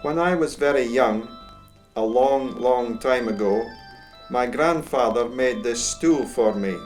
When I was very young, a long, long time ago, my grandfather made this stool for me.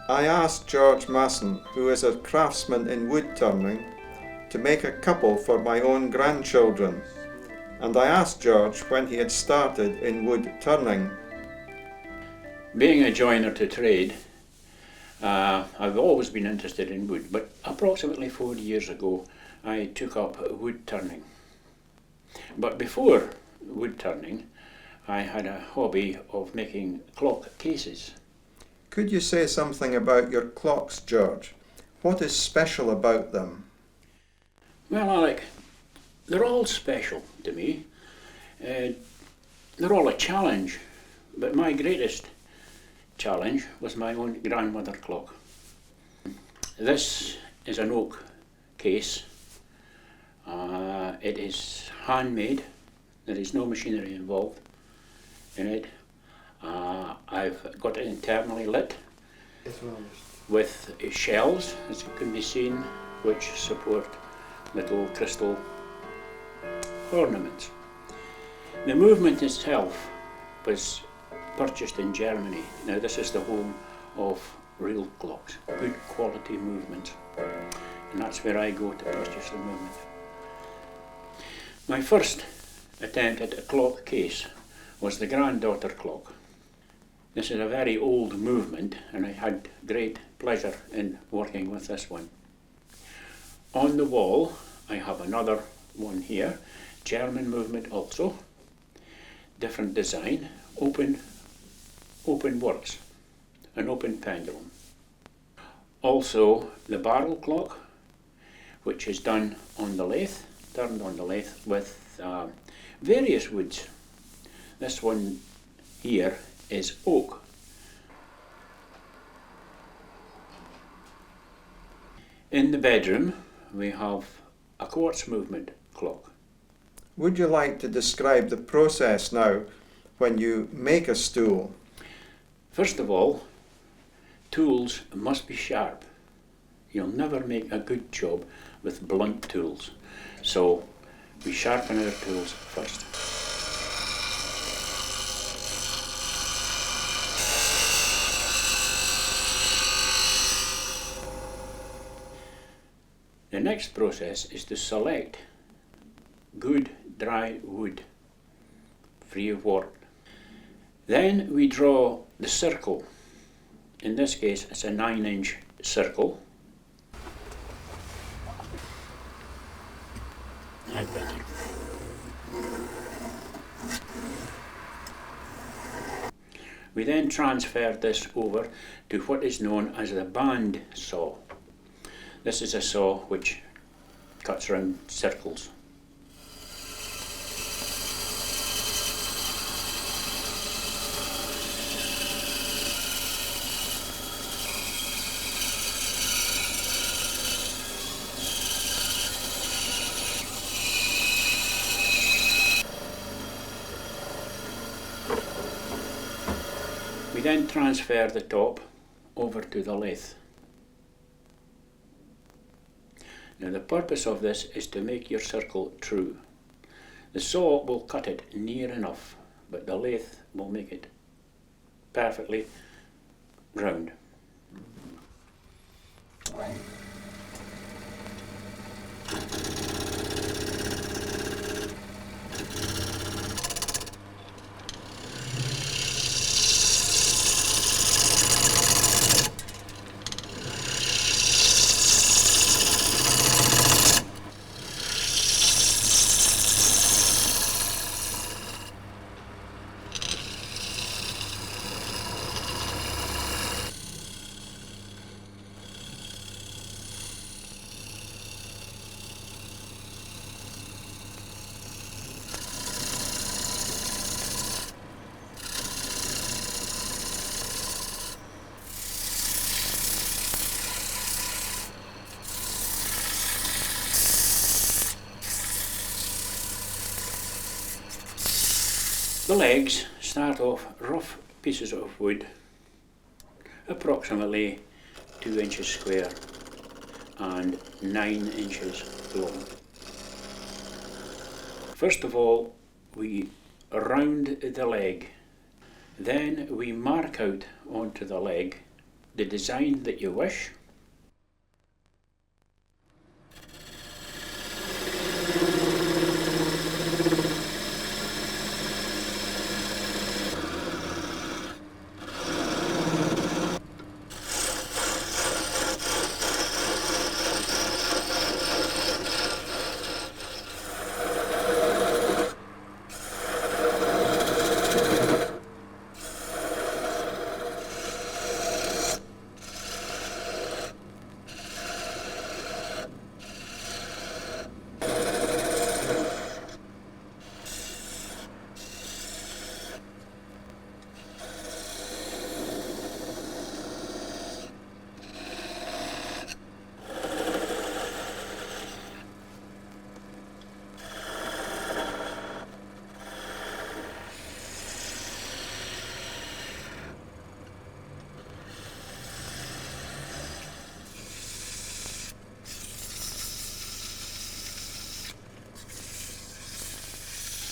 I asked George Masson, who is a craftsman in wood turning, to make a couple for my own grandchildren, and I asked George when he had started in wood turning. Being a joiner to trade, I've always been interested in wood, but approximately 4 years ago I took up wood turning. But before wood turning, I had a hobby of making clock cases. Could you say something about your clocks, George? What is special about them? Well, Alec, they're all special to me. They're all a challenge, but my greatest challenge was my own grandmother clock. This is an oak case. It is handmade. There is no machinery involved in it. I've got it internally lit with shells, as can be seen, which support little crystal ornaments. The movement itself was purchased in Germany. Now this is the home of real clocks, good quality movement, and that's where I go to purchase the movement. My first attempt at a clock case was the granddaughter clock. This is a very old movement, and I had great pleasure in working with this one. On the wall I have another one here, German movement also, different design, open works, an open pendulum. Also the barrel clock, which is done on the lathe, turned on the lathe with various woods. This one here is oak. In the bedroom we have a quartz movement clock. Would you like to describe the process now when you make a stool? First of all, tools must be sharp. You'll never make a good job with blunt tools. So we sharpen our tools first. The next process is to select good dry wood, free of wart. Then we draw the circle. In this case it's a 9-inch circle. Like that. We then transfer this over to what is known as the band saw. This is a saw which cuts around circles. We then transfer the top over to the lathe. Now the purpose of this is to make your circle true. The saw will cut it near enough, but the lathe will make it perfectly round. The legs start off rough pieces of wood, approximately 2 inches square and 9 inches long. First of all, we round the leg. Then we mark out onto the leg the design that you wish.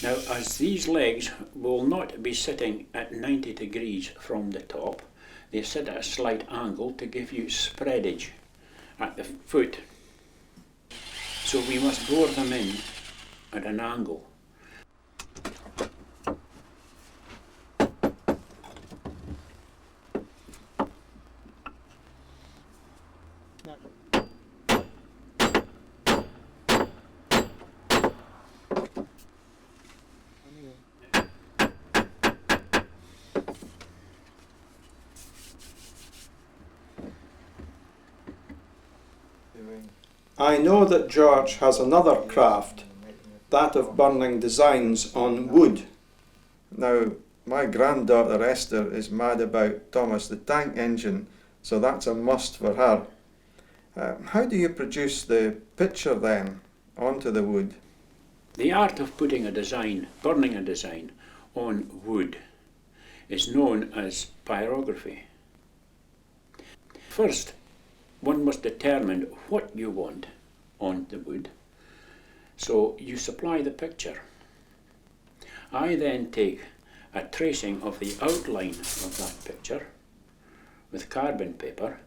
Now, as these legs will not be sitting at 90 degrees from the top, they sit at a slight angle to give you spreadage at the foot. So we must bore them in at an angle. I know that George has another craft, that of burning designs on wood. Now, my granddaughter Esther is mad about Thomas the Tank Engine, so that's a must for her. How do you produce the picture then onto the wood? The art of putting a design, burning a design on wood is known as pyrography. First, one must determine what you want on the wood, so you supply the picture. I then take a tracing of the outline of that picture with carbon paper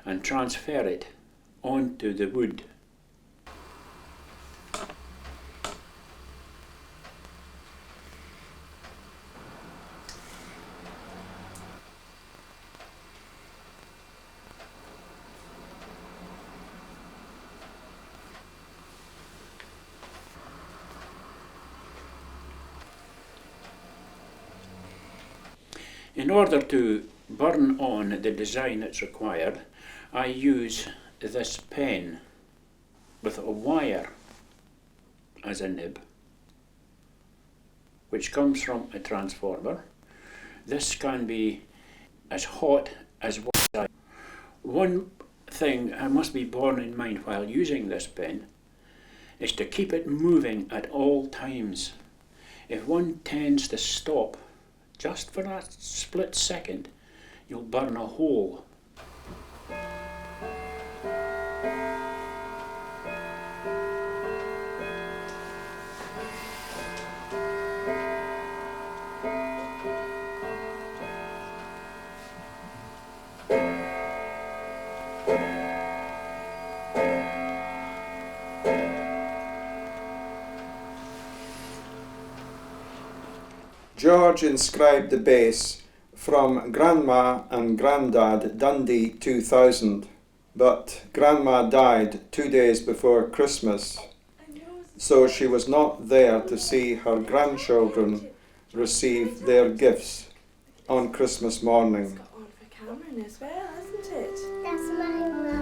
and transfer it onto the wood. In order to burn on the design that's required, I use this pen with a wire as a nib, which comes from a transformer. This can be as hot as what. One thing I must be borne in mind while using this pen is to keep it moving at all times. If one tends to stop just for that split second, you'll burn a hole. George inscribed the base from Grandma and Grandad Dundee 2000, but Grandma died 2 days before Christmas, so she was not there to see her grandchildren receive their gifts on Christmas morning. It's got on for Cameron as well, hasn't it? That's my